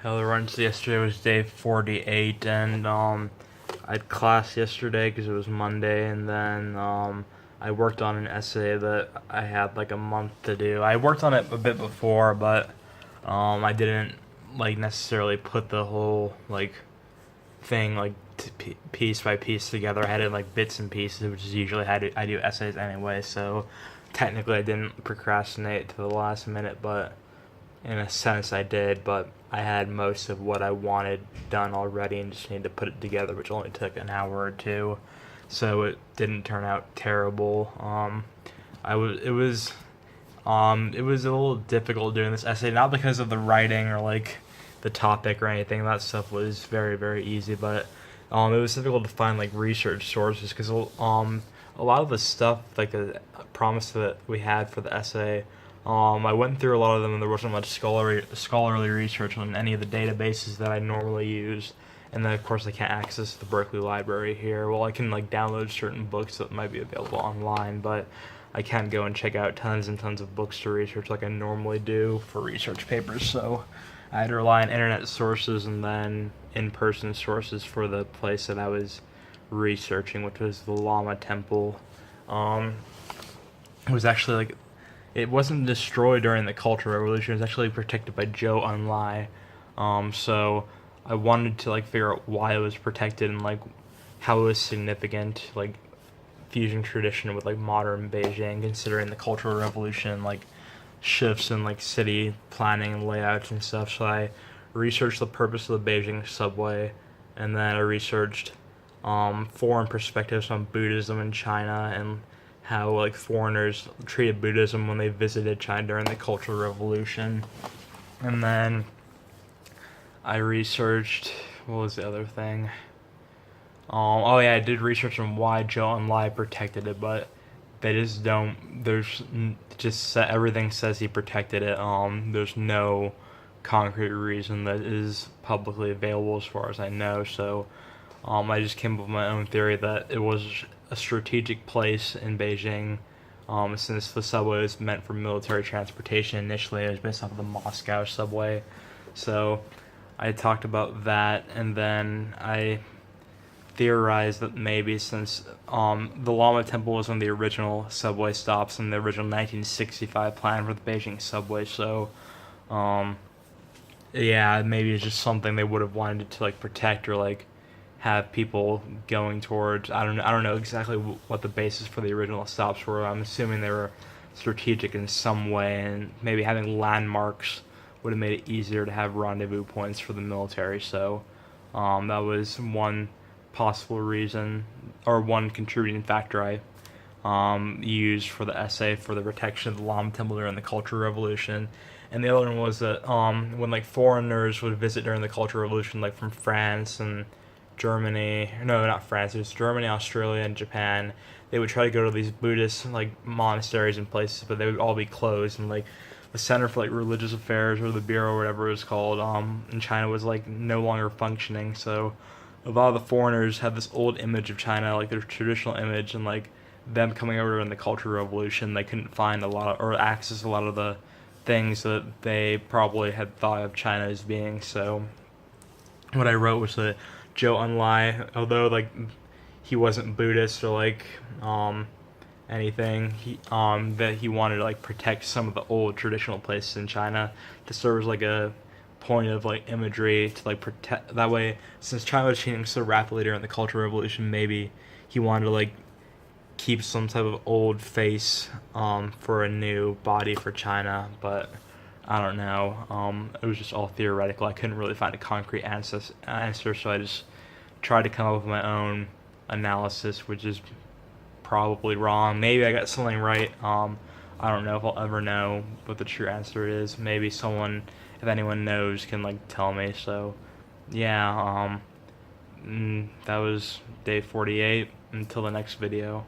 Hello, everyone. So yesterday was day 48, and I had class yesterday because it was Monday, and then I worked on an essay that I had like a month to do. I worked on it a bit before, but I didn't like necessarily put the whole like thing like piece by piece together. I had it like bits and pieces, which is usually how I do essays anyway. So technically, I didn't procrastinate to the last minute, but in a sense, I did, but I had most of what I wanted done already and just needed to put it together, which only took an hour or two. So it didn't turn out terrible. It was a little difficult doing this essay, not because of the writing or like the topic or anything. That stuff was very very easy, but it was difficult to find like research sources because a lot of the stuff like the promise that we had for the essay. I went through a lot of them, and there wasn't much scholarly research on any of the databases that I normally use. And then, of course, I can't access the Berkeley Library here. Well, I can like download certain books that might be available online, but I can't go and check out tons and tons of books to research like I normally do for research papers. So I had to rely on internet sources and then in-person sources for the place that I was researching, which was the Lama Temple. Um, it was actually like it wasn't destroyed during the Cultural Revolution. It was actually protected by Zhou Enlai. So I wanted to like figure out why it was protected and like how it was significant, like fusing tradition with like modern Beijing, considering the Cultural Revolution, like shifts in like city planning and layouts and stuff. So I researched the purpose of the Beijing subway, and then I researched foreign perspectives on Buddhism in China and how like foreigners treated Buddhism when they visited China during the Cultural Revolution. And then I researched what was the other thing? Oh yeah, I did research on why Zhou Enlai protected it, but they just don't. Everything says he protected it. There's no concrete reason that is publicly available as far as I know. So I just came up with my own theory that it was a strategic place in Beijing. Since the subway was meant for military transportation initially, it was based off of the Moscow subway. So I talked about that, and then I theorized that maybe since the Lama Temple was one of the original subway stops in the original 1965 plan for the Beijing subway, so yeah, maybe it's just something they would have wanted to like protect or like have people going towards. I don't know exactly what the basis for the original stops were. I'm assuming they were strategic in some way, and maybe having landmarks would have made it easier to have rendezvous points for the military. So that was one possible reason or one contributing factor I used for the essay for the protection of the Lama Temple during the Cultural Revolution. And the other one was that when like foreigners would visit during the Cultural Revolution, like from France and Germany, no, not France, it was Germany, Australia, and Japan. They would try to go to these Buddhist like monasteries and places, but they would all be closed. And like the Center for like Religious Affairs or the Bureau or whatever it was called in China was like no longer functioning. So a lot of the foreigners had this old image of China, like their traditional image, and like them coming over in the Cultural Revolution, they couldn't find a lot of, or access a lot of the things that they probably had thought of China as being. So what I wrote was that Zhou Enlai, although like he wasn't Buddhist or like anything, that he wanted to like protect some of the old traditional places in China to serve as like a point of like imagery to like protect that way. Since China was changing so rapidly during the Cultural Revolution, maybe he wanted to like keep some type of old face for a new body for China, but I don't know. It was just all theoretical. I couldn't really find a concrete answer, so I just tried to come up with my own analysis, which is probably wrong. Maybe I got something right. I don't know if I'll ever know what the true answer is. Maybe someone, if anyone knows, can like tell me. So, yeah. That was day 48. Until the next video.